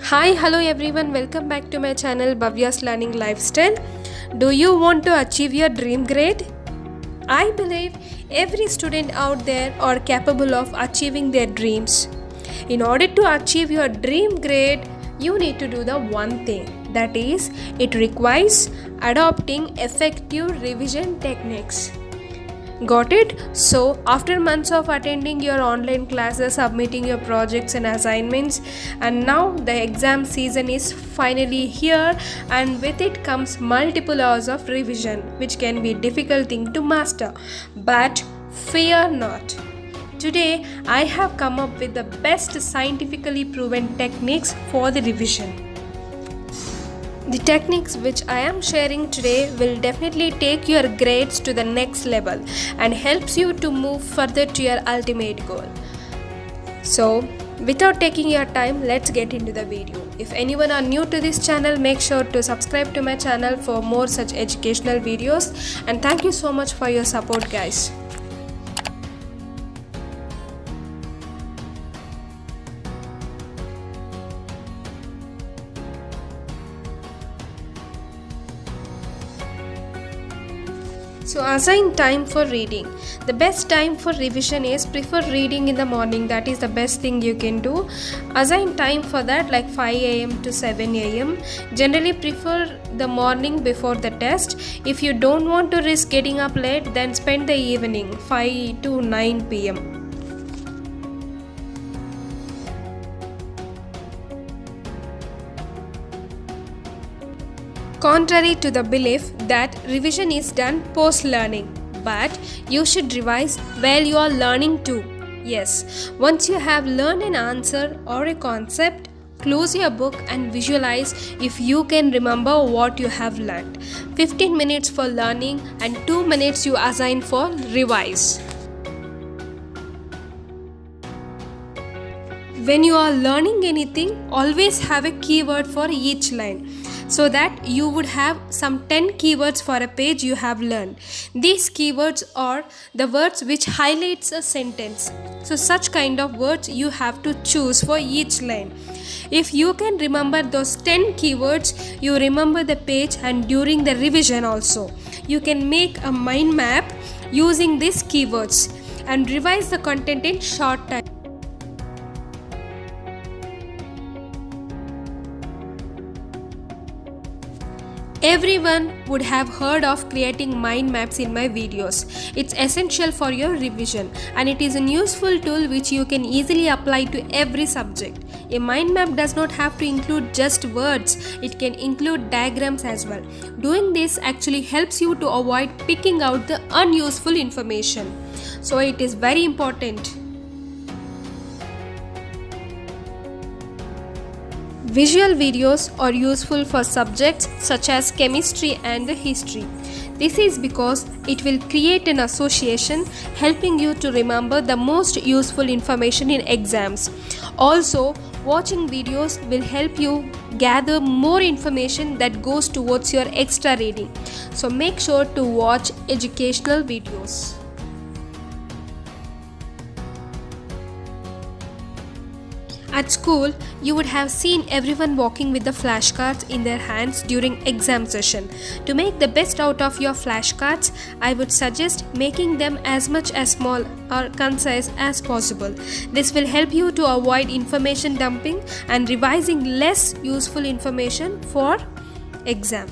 Hi, hello everyone, welcome back to my channel Bhavya's Learning Lifestyle. Do you want to achieve your dream grade? I believe every student out there are capable of achieving their dreams. In order to achieve your dream grade, you need to do the one thing, that is, it requires adopting effective revision techniques. Got it? So, after months of attending your online classes, submitting your projects and assignments, and now the exam season is finally here, and with it comes multiple hours of revision, which can be a difficult thing to master. But fear not. Today, I have come up with the best scientifically proven techniques for the revision. The techniques which I am sharing today will definitely take your grades to the next level and helps you to move further to your ultimate goal. So, without taking your time, let's get into the video. If anyone are new to this channel, make sure to subscribe to my channel for more such educational videos, and thank you so much for your support, guys. So, assign time for reading. The best time for revision is prefer reading in the morning. That is the best thing you can do. Assign time for that like 5 a.m. to 7 a.m. Generally prefer the morning before the test. If you don't want to risk getting up late, then spend the evening 5 to 9 p.m. Contrary to the belief that revision is done post-learning, but you should revise while you are learning too. Yes, once you have learned an answer or a concept, close your book and visualize if you can remember what you have learned. 15 minutes for learning and 2 minutes you assign for revise. When you are learning anything, always have a keyword for each line, so that you would have some 10 keywords for a page you have learned. These keywords are the words which highlights a sentence. So such kind of words you have to choose for each line. If you can remember those 10 keywords, you remember the page, and during the revision also, you can make a mind map using these keywords and revise the content in short time. Everyone would have heard of creating mind maps in my videos. It's essential for your revision, and it is a useful tool which you can easily apply to every subject. A mind map does not have to include just words, it can include diagrams as well. Doing this actually helps you to avoid picking out the unuseful information. So it is very important. Visual videos are useful for subjects such as chemistry and history. This is because it will create an association, helping you to remember the most useful information in exams. Also, watching videos will help you gather more information that goes towards your extra reading. So make sure to watch educational videos. At school, you would have seen everyone walking with the flashcards in their hands during exam session. To make the best out of your flashcards, I would suggest making them as much as small or concise as possible. This will help you to avoid information dumping and revising less useful information for exam.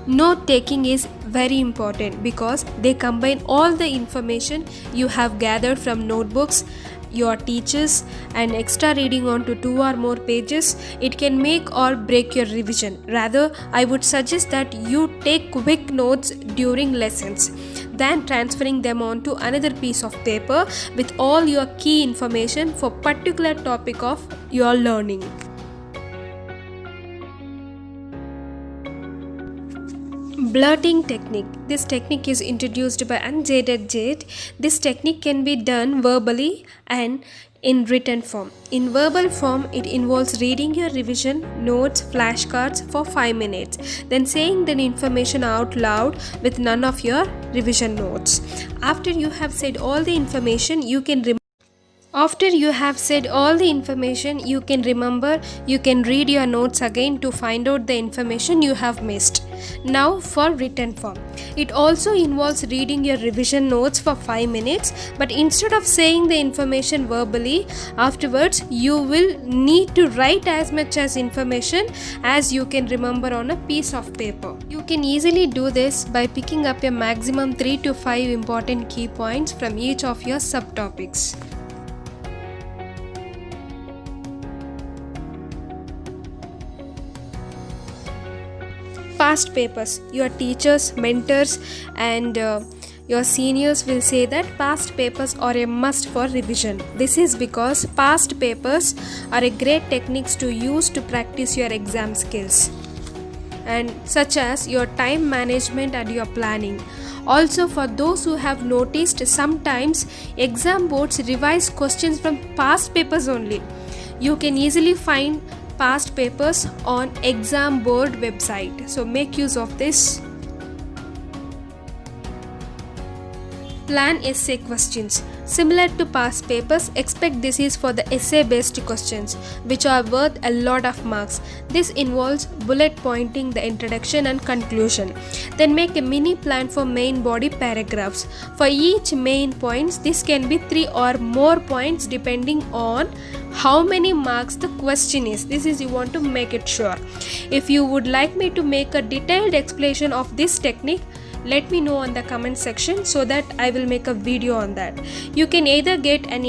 Note taking is very important because they combine all the information you have gathered from notebooks, your teachers, and extra reading onto 2 or more pages. It can make or break your revision. Rather, I would suggest that you take quick notes during lessons, then transferring them onto another piece of paper with all your key information for particular topic of your learning. Blurting technique. This technique is introduced by Unjaded Jade. This technique can be done verbally, and in written form. In verbal form, it involves reading your revision notes, flashcards for 5 minutes, then saying the information out loud with none of your revision notes. After you have said all the information, you can remember. After you have said all the information, you can remember, you can read your notes again to find out the information you have missed. Now for written form. It also involves reading your revision notes for 5 minutes, but instead of saying the information verbally, afterwards you will need to write as much as information as you can remember on a piece of paper. You can easily do this by picking up a maximum 3 to 5 important key points from each of your subtopics. Past papers. Your teachers, mentors, and your seniors will say that past papers are a must for revision. This is because past papers are a great techniques to use to practice your exam skills, and such as your time management and your planning. Also, for those who have noticed, sometimes exam boards revise questions from past papers only. You can easily find past papers on exam board website, so make use of this. Plan essay questions. Similar to past papers, expect this is for the essay based questions, which are worth a lot of marks. This involves bullet pointing the introduction and conclusion. Then make a mini plan for main body paragraphs. For each main points, this can be 3 or more points depending on how many marks the question is. This is, you want to make it sure. If you would like me to make a detailed explanation of this technique, let me know on the comment section so that I will make a video on that. You can either get an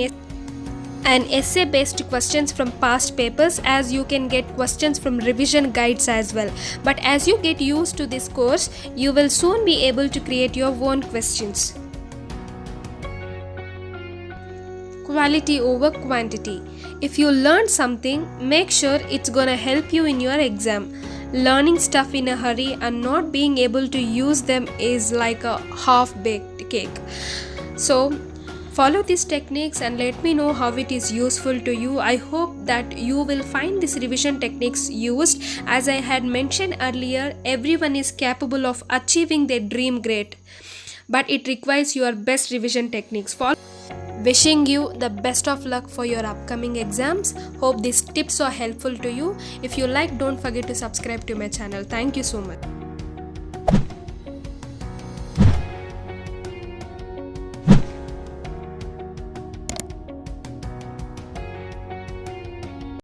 essay based questions from past papers, as you can get questions from revision guides as well. But as you get used to this course, you will soon be able to create your own questions. Quality over quantity. If you learn something, make sure it's gonna help you in your exam. Learning stuff in a hurry and not being able to use them is like a half-baked cake. So follow these techniques and let me know how it is useful to you. I hope that you will find these revision techniques used. As I had mentioned earlier, everyone is capable of achieving their dream grade, but it requires your best revision techniques. Wishing you the best of luck for your upcoming exams. Hope these tips are helpful to you. If you like, don't forget to subscribe to my channel. Thank you so much.